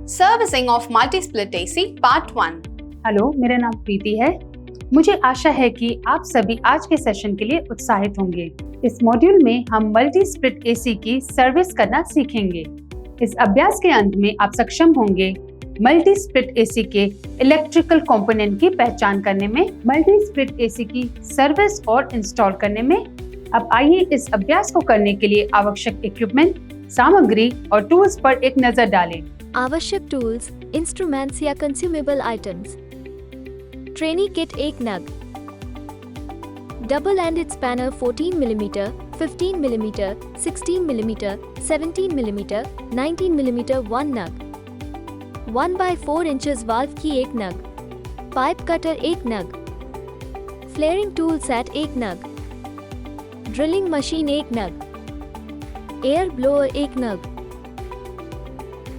Servicing of multi split AC part 1। Hello, मेरा नाम प्रीति है। मुझे आशा है कि आप सभी आज के सेशन के लिए उत्साहित होंगे। इस मॉड्यूल में हम मल्टी स्प्लिट एसी की सर्विस करना सीखेंगे। इस अभ्यास के अंत में आप सक्षम होंगे मल्टी स्प्लिट एसी के इलेक्ट्रिकल कंपोनेंट की पहचान करने में, मल्टी स्प्लिट एसी की सर्विस और इंस्टॉल करने में। अब आइए इस अभ्यास को करने के लिए आवश्यक इक्विपमेंट, सामग्री और टूल्स पर एक नजर डालें। आवश्यक टूल्स, इंस्ट्रूमेंट्स या कंज्यूमेबल आइटम्स। ट्रेनी किट 1 नग, double ended spanner 14 mm, 15 mm, 16 mm, 17 mm, 19 mm 1 नग, 1/4 इंचेस वाल्व की 1 नग, पाइप कटर 1 नग, फ्लेयरिंग टूल सेट 1 नग, ड्रिलिंग मशीन 1 नग, एयर ब्लोअर 1 नग,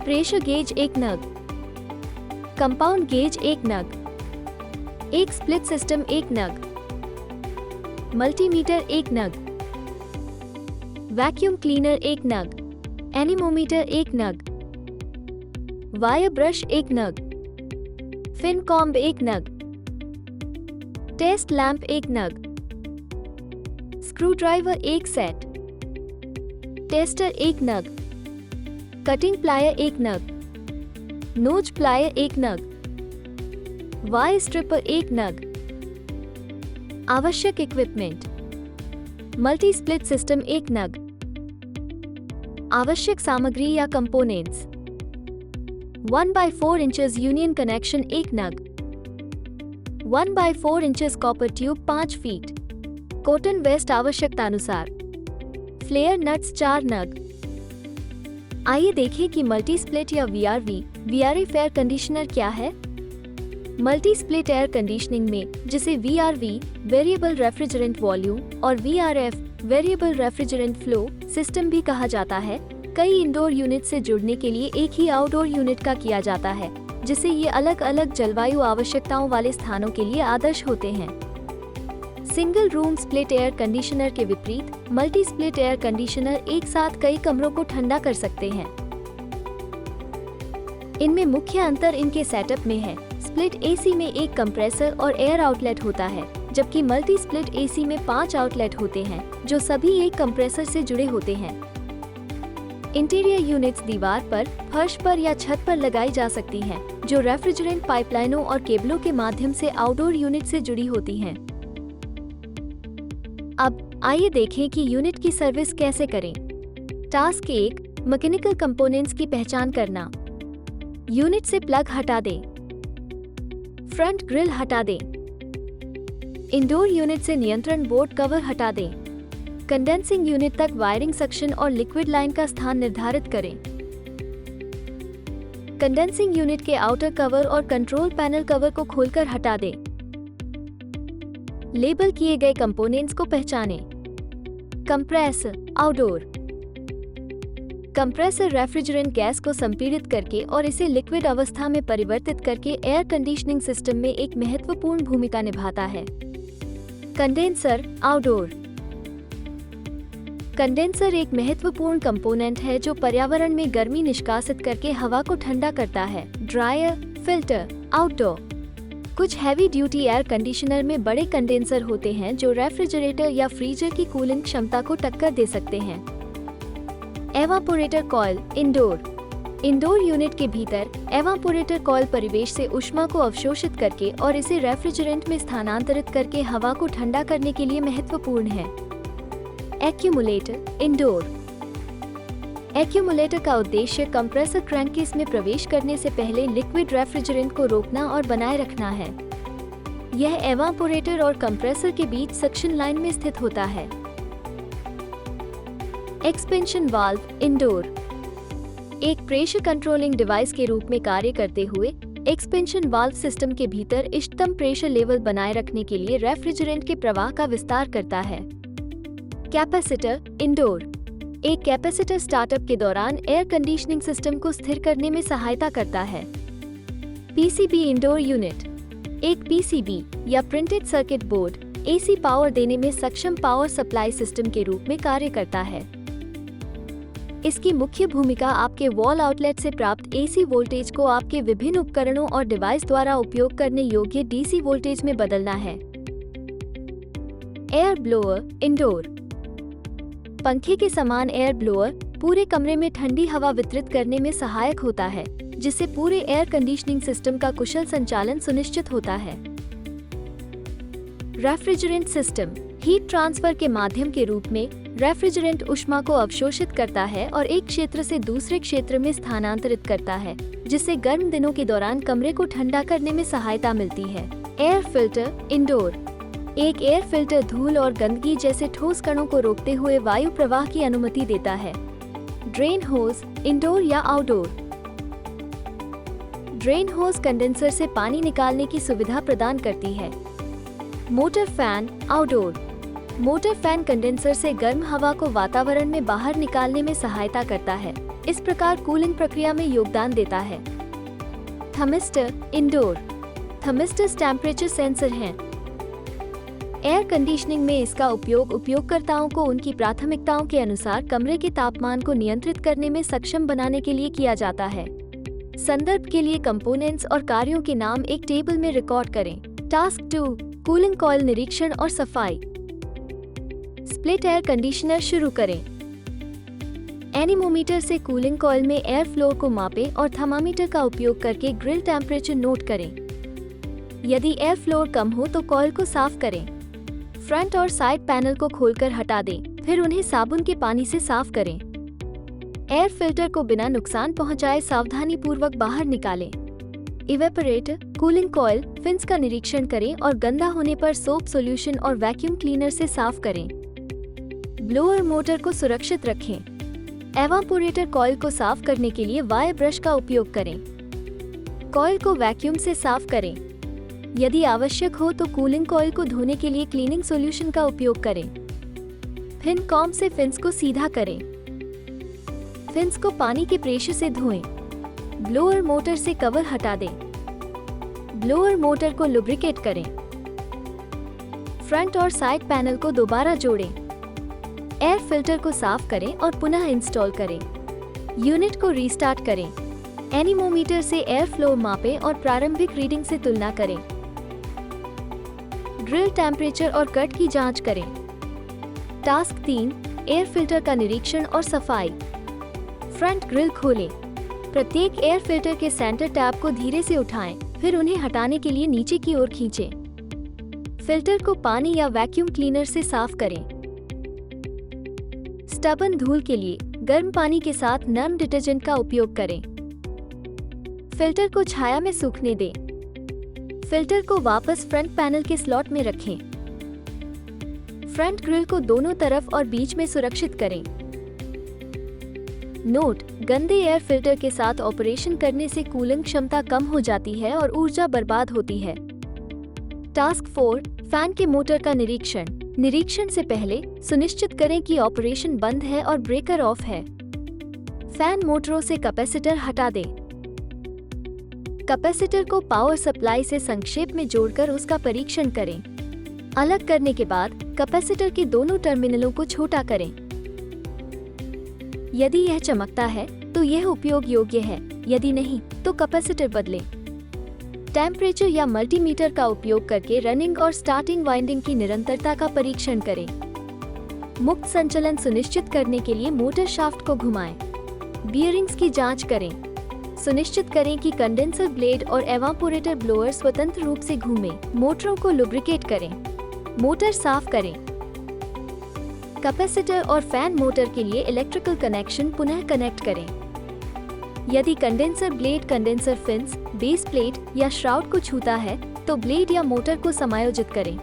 प्रेशर गेज 1 नग, कंपाउंड गेज 1 नग, एक स्प्लिट सिस्टम 1 नग, मल्टीमीटर 1 नग, वैक्यूम क्लीनर 1 नग, एनीमोमीटर 1 नग, वायर ब्रश 1 नग, फिन कॉम्ब 1 नग, टेस्ट लैंप 1 नग, स्क्रू ड्राइवर 1 सेट, टेस्टर 1 नग, कटिंग प्लायर 1 नग, नोज प्लायर 1 नग, वायर स्ट्रिपर 1 नग। आवश्यक इक्विपमेंट, मल्टी स्प्लिट सिस्टम 1 नग। आवश्यक सामग्री या कंपोनेंट्स, 1/4 इंचेस यूनियन कनेक्शन 1 नग, 1/4 inches copper tube 5 feet, cotton waste आवश्यकतानुसार, फ्लेयर नट्स 4 नग। आइए देखें कि मल्टी स्प्लिट या VRF एयर कंडीशनर क्या है। मल्टी स्प्लिट एयर कंडीशनिंग में, जिसे VRV वेरिएबल रेफ्रिजरेंट वॉल्यूम और VRF variable refrigerant flow system भी कहा जाता है, कई इंडोर यूनिट से जुड़ने के लिए एक ही आउटडोर यूनिट का किया जाता है, जिससे ये अलग अलग जलवायु आवश्यकताओं वाले स्थानों के लिए आदर्श होते हैं। Single room split air conditioner के विपरीत, मल्टी स्प्लिट एयर कंडीशनर एक साथ कई कमरों को ठंडा कर सकते हैं। इनमें मुख्य अंतर इनके सेटअप में है। स्प्लिट एसी में एक कंप्रेसर और एयर आउटलेट होता है, जबकि मल्टी स्प्लिट एसी में 5 आउटलेट होते हैं, जो सभी एक कंप्रेसर से जुड़े होते हैं। इंटीरियर यूनिट्स दीवार पर, फर्श पर या छत पर लगाई जा सकती हैं, जो रेफ्रिजरेंट पाइपलाइनों और केबलों के माध्यम से आउटडोर यूनिट से जुड़ी होती हैं। अब आइए देखें कि यूनिट की सर्विस कैसे करें। टास्क 1, मैकेनिकल कंपोनेंट्स की पहचान करना। यूनिट से प्लग हटा दें, फ्रंट ग्रिल हटा दें, इंडोर यूनिट से नियंत्रण बोर्ड कवर हटा दें, कंडेंसिंग यूनिट तक वायरिंग सेक्शन और लिक्विड लाइन का स्थान निर्धारित करें। कंडेंसिंग यूनिट के आउटर कवर और कंट्रोल पैनल कवर को खोलकर हटा दें। लेबल किए गए कंपोनेंट्स को पहचानें। Compressor outdoor. Compressor refrigerant gas को संपीड़ित करके और इसे लिक्विड अवस्था में परिवर्तित करके एयर कंडीशनिंग सिस्टम में एक महत्वपूर्ण भूमिका निभाता है। Condenser outdoor. कंडेंसर एक महत्वपूर्ण कंपोनेंट है जो पर्यावरण में गर्मी निष्कासित करके हवा को ठंडा करता है। Dryer, filter outdoor. कुछ हैवी ड्यूटी एयर कंडीशनर में बड़े कंडेंसर होते हैं जो रेफ्रिजरेटर या फ्रीजर की कूलिंग क्षमता को टक्कर दे सकते हैं। Evaporator coil indoor. Indoor unit के भीतर एवापोरेटर कॉइल परिवेश से ऊष्मा को अवशोषित करके और इसे रेफ्रिजरेंट में स्थानांतरित करके हवा को ठंडा करने के लिए महत्वपूर्ण है। Accumulator indoor. एक्यूमुलेटर का उद्देश्य कंप्रेसर क्रैंककेस में प्रवेश करने से पहले लिक्विड रेफ्रिजरेंट को रोकना और बनाए रखना है। यह एवापोरेटर और कंप्रेसर के बीच सक्शन लाइन में स्थित होता है। Expansion valve indoor. एक प्रेशर कंट्रोलिंग डिवाइस के रूप में कार्य करते हुए, एक्सपेंशन वाल्व सिस्टम के भीतर इष्टतम प्रेशर लेवल बनाए रखने के लिए रेफ्रिजरेंट के प्रवाह का विस्तार करता है। Capacitor indoor. एक कैपेसिटर स्टार्टअप के दौरान एयर कंडीशनिंग सिस्टम को स्थिर करने में सहायता करता है। PCB indoor unit. एक पीसीबी या printed circuit board AC power देने में सक्षम पावर सप्लाई सिस्टम के रूप में कार्य करता है। इसकी मुख्य भूमिका आपके वॉल आउटलेट से प्राप्त एसी वोल्टेज को आपके विभिन्न उपकरणों और डिवाइस द्वारा उपयोग करने योग्य डीसी वोल्टेज में बदलना है। Air blower indoor. पंखे के समान एयर ब्लोअर पूरे कमरे में ठंडी हवा वितरित करने में सहायक होता है, जिससे पूरे एयर कंडीशनिंग सिस्टम का कुशल संचालन सुनिश्चित होता है। रेफ्रिजरेंट सिस्टम हीट ट्रांसफर के माध्यम के रूप में रेफ्रिजरेंट ऊष्मा को अवशोषित करता है और एक क्षेत्र से दूसरे क्षेत्र में स्थानांतरित करता है, जिससे गर्म दिनों के दौरान कमरे को ठंडा करने में सहायता मिलती है। Air filter indoor. एक एयर फिल्टर धूल और गंदगी जैसे ठोस कणों को रोकते हुए वायु प्रवाह की अनुमति देता है। ड्रेन होज इंडोर या आउटडोर। ड्रेन होज कंडेंसर से पानी निकालने की सुविधा प्रदान करती है। Motor fan outdoor. Motor fan condenser से गर्म हवा को वातावरण में बाहर निकालने में सहायता करता है, इस प्रकार कूलिंग प्रक्रिया में योगदान देता है। Thermistor indoor. Thermistors temperature sensor हैं। एयर कंडीशनिंग में इसका उपयोग उपयोगकर्ताओं को उनकी प्राथमिकताओं के अनुसार कमरे के तापमान को नियंत्रित करने में सक्षम बनाने के लिए किया जाता है। संदर्भ के लिए कंपोनेंट्स और कार्यों के नाम एक टेबल में रिकॉर्ड करें। टास्क 2 कूलिंग कॉइल निरीक्षण और सफाई। स्प्लिट एयर कंडीशनर शुरू करें। एनीमोमीटर से कूलिंग कॉइल में एयर फ्लो को मापें और थर्मामीटर का उपयोग करके ग्रिल टेम्परेचर नोट करें। यदि एयर फ्लो कम हो तो कॉइल को साफ करें। फ्रंट और साइड पैनल को खोलकर हटा दें, फिर उन्हें साबुन के पानी से साफ करें। एयर फिल्टर को बिना नुकसान पहुंचाए सावधानी पूर्वक बाहर निकालें। इवेपोरेटर, कूलिंग कॉइल, फिन्स का निरीक्षण करें और गंदा होने पर सोप सॉल्यूशन और वैक्यूम क्लीनर से साफ करें। ब्लोअर मोटर को सुरक्षित रखें। एवापोरेटर कॉइल को साफ करने के लिए वायर ब्रश का उपयोग करें। कॉइल को वैक्यूम से साफ करें। यदि आवश्यक हो तो कूलिंग कॉइल को धोने के लिए क्लीनिंग सॉल्यूशन का उपयोग करें। फिन कॉम से फिन्स को सीधा करें। फिन्स को पानी के प्रेशर से धोएं। ब्लोअर मोटर से कवर हटा दें। ब्लोअर मोटर को लुब्रिकेट करें। फ्रंट और साइड पैनल को दोबारा जोड़ें। एयर फिल्टर को साफ करें और पुनः इंस्टॉल करें। यूनिट को रीस्टार्ट करें। एनीमोमीटर से एयर फ्लो मापें और प्रारंभिक रीडिंग से तुलना करें। ग्रिल टेम्परेचर और कट की जांच करें। टास्क 3 एयर फिल्टर का निरीक्षण और सफाई। फ्रंट ग्रिल खोलें। प्रत्येक एयर फिल्टर के सेंटर टैब को धीरे से उठाएं, फिर उन्हें हटाने के लिए नीचे की ओर खींचें। फिल्टर को पानी या वैक्यूम क्लीनर से साफ करें। स्टबन धूल के लिए गर्म पानी के साथ नर्म डिटर्जेंट का उपयोग करें। फिल्टर को छाया में सूखने दें। फिल्टर को वापस फ्रंट पैनल के स्लॉट में रखें। फ्रंट ग्रिल को दोनों तरफ और बीच में सुरक्षित करें। नोट: गंदे एयर फिल्टर के साथ ऑपरेशन करने से कूलिंग क्षमता कम हो जाती है और ऊर्जा बर्बाद होती है। टास्क 4 फैन के मोटर का निरीक्षण। निरीक्षण से पहले सुनिश्चित करें कि ऑपरेशन बंद है और ब्रेकर ऑफ है। फैन मोटरों से कैपेसिटर हटा दें। कैपेसिटर को पावर सप्लाई से संक्षेप में जोड़कर उसका परीक्षण करें। अलग करने के बाद कैपेसिटर के दोनों टर्मिनलों को छोटा करें। यदि यह चमकता है तो यह उपयोग योग्य है, यदि नहीं तो कैपेसिटर बदलें। टेम्परेचर या मल्टीमीटर का उपयोग करके रनिंग और स्टार्टिंग वाइंडिंग की निरंतरता का परीक्षण करें। मुक्त संचलन सुनिश्चित करने के लिए मोटर शाफ्ट को घुमाएं। बियरिंग्स की जांच करें। सुनिश्चित करें कि कंडेंसर ब्लेड और एवापोरेटर ब्लोअर स्वतंत्र रूप से घूमें। मोटरों को लुब्रिकेट करें। मोटर साफ करें। कैपेसिटर और फैन मोटर के लिए इलेक्ट्रिकल कनेक्शन पुनः कनेक्ट करें। यदि condenser blade condenser fins, base plate या श्राउड को छूता है तो ब्लेड या मोटर को समायोजित करें।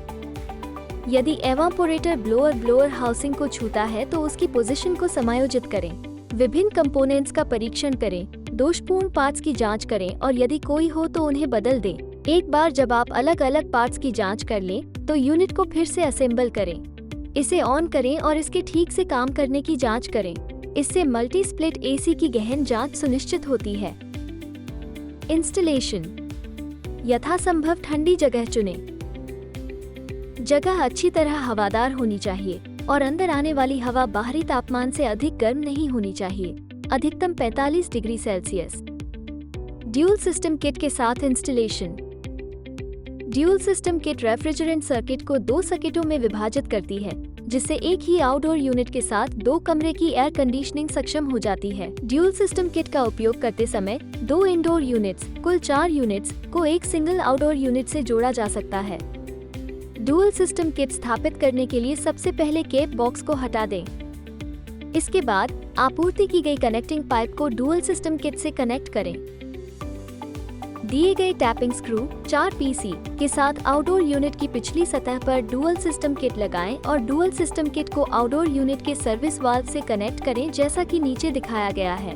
यदि एवापोरेटर ब्लोअर हाउसिंग को छूता है तो उसकी पोजीशन को समायोजित करें। विभिन्न कंपोनेंट्स का परीक्षण करें। दोषपूर्ण पार्ट्स की जांच करें और यदि कोई हो तो उन्हें बदल दें। एक बार जब आप अलग अलग पार्ट्स की जांच कर लें तो यूनिट को फिर से असेंबल करें। इसे ऑन करें और इसके ठीक से काम करने की जांच करें। इससे मल्टी स्प्लिट एसी की गहन जांच सुनिश्चित होती है। इंस्टॉलेशन: यथासंभव ठंडी जगह चुनें। जगह अच्छी तरह हवादार होनी चाहिए। और अंदर आने वाली हवा बाहरी तापमान से अधिक गर्म नहीं होनी चाहिए, अधिकतम 45 degree Celsius. Dual system kit के साथ installation. Dual system kit refrigerant circuit को 2 सर्किटों में विभाजित करती है, जिससे एक ही आउटडोर यूनिट के साथ 2 कमरे की एयर कंडीशनिंग सक्षम हो जाती है। ड्यूल सिस्टम किट का उपयोग करते समय 2 इंडोर यूनिट्स, कुल 4 यूनिट्स को एक सिंगल आउटडोर यूनिट से जोड़ा जा सकता है। ड्यूल सिस्टम किट स्थापित करने के लिए सबसे पहले केप बॉक्स को हटा दें। इसके बाद आपूर्ति की गई कनेक्टिंग पाइप को ड्यूल सिस्टम किट से कनेक्ट करें। दिए गए टैपिंग स्क्रू 4 पीसी के साथ आउटडोर यूनिट की पिछली सतह पर ड्यूल सिस्टम किट लगाएं और ड्यूल सिस्टम किट को आउटडोर यूनिट के सर्विस वाल्व से कनेक्ट करें, जैसा कि नीचे दिखाया गया है।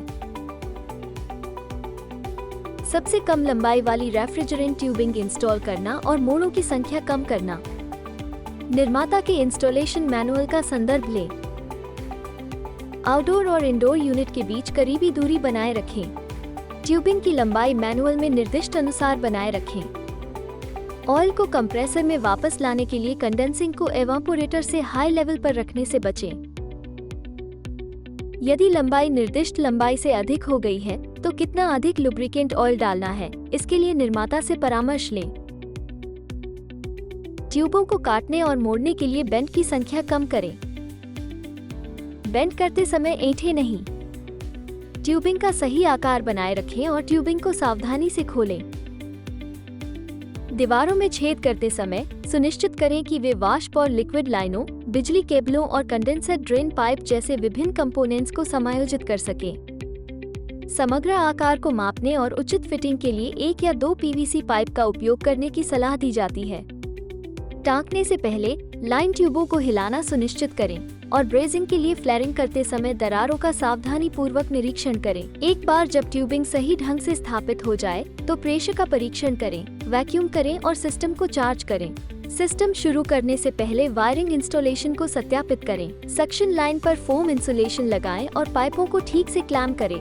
सबसे कम लंबाई वाली रेफ्रिजरेंट ट्यूबिंग इंस्टॉल करना और मोड़ों की संख्या कम करना। निर्माता के इंस्टॉलेशन मैनुअल का संदर्भ लें। आउटडोर और इंडोर यूनिट के बीच करीबी दूरी बनाए रखें। ट्यूबिंग की लंबाई मैनुअल में निर्दिष्ट अनुसार बनाए रखें। ऑयल को कंप्रेसर में वापस लाने के लिए कंडेंसिंग को एवापोरेटर से हाई लेवल पर रखने से बचें। यदि लंबाई निर्दिष्ट लंबाई से अधिक हो गई है, तो कितना अधिक लुब्रिकेंट ऑयल डालना है, इसके लिए निर्माता से परामर्श लें। ट्यूबों को काटने और मोड़ने के लिए बेंड की संख्या कम करें। बेंड करते समय ऐंठे नहीं। ट्यूबिंग का सही आकार बनाए रखें और ट्यूबिंग को सावधानी से खोलें। दीवारों में छेद करते समय सुनिश्चित करें कि वे वाष्प और लिक्विड लाइनों, बिजली केबलों और कंडेंसर ड्रेन पाइप जैसे विभिन्न कंपोनेंट्स को समायोजित कर सकें। समग्र आकार को मापने और उचित फिटिंग के लिए 1 या 2 पीवीसी पाइप का उपयोग करने की सलाह दी जाती है। टाँकने से पहले लाइन ट्यूबों को हिलाना सुनिश्चित करें और ब्रेजिंग के लिए फ्लेयरिंग करते समय दरारों का सावधानी पूर्वक निरीक्षण करें। एक बार जब ट्यूबिंग सही ढंग से स्थापित हो जाए तो प्रेशर का परीक्षण करें, वैक्यूम करें और सिस्टम को चार्ज करें। सिस्टम शुरू करने से पहले वायरिंग इंस्टॉलेशन को सत्यापित करें। सक्शन लाइन पर फोम इंसुलेशन लगाएं और पाइपों को ठीक से क्लैंप करें।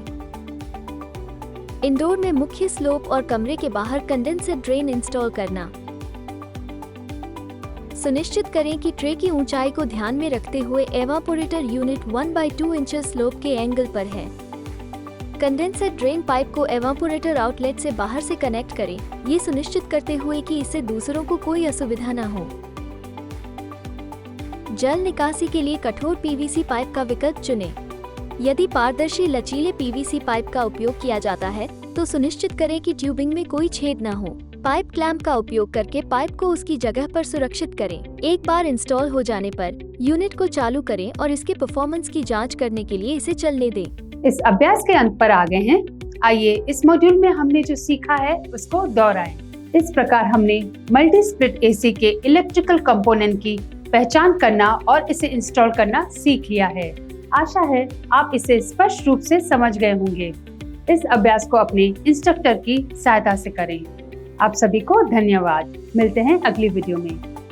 इंडोर में मुख्य स्लोप और कमरे के बाहर कंडेंसर ड्रेन इंस्टॉल करना। सुनिश्चित करें कि ट्रे की ऊंचाई को ध्यान में रखते हुए एवापोरेटर यूनिट 1/2 इंचेस स्लोप के एंगल पर है। कंडेंसर ड्रेन पाइप को एवापोरेटर आउटलेट से बाहर से कनेक्ट करें, ये सुनिश्चित करते हुए कि इससे दूसरों को कोई असुविधा न हो। जल निकासी के लिए कठोर पीवीसी पाइप का विकल्प चुनें। यदि पारदर्शी लचीले पीवीसी पाइप का उपयोग किया जाता है, तो सुनिश्चित करें कि ट्यूबिंग में कोई छेद न हो। पाइप क्लैंप का उपयोग करके पाइप को उसकी जगह पर सुरक्षित करें। एक बार इंस्टॉल हो जाने पर यूनिट को चालू करें और इसके परफॉर्मेंस की जांच करने के लिए इसे चलने दें। इस अभ्यास के अंत पर आ गए हैं। आइए इस मॉड्यूल में हमने जो सीखा है उसको दोहराएं। इस प्रकार हमने मल्टी स्प्लिट एसी के इलेक्ट्रिकल कंपोनेंट की पहचान करना और इसे इंस्टॉल करना सीख लिया है। आशा है आप इसे स्पष्ट रूप से समझ गए होंगे। इस अभ्यास को अपने इंस्ट्रक्टर की सहायता से करें। आप सभी को धन्यवाद। मिलते हैं अगली वीडियो में।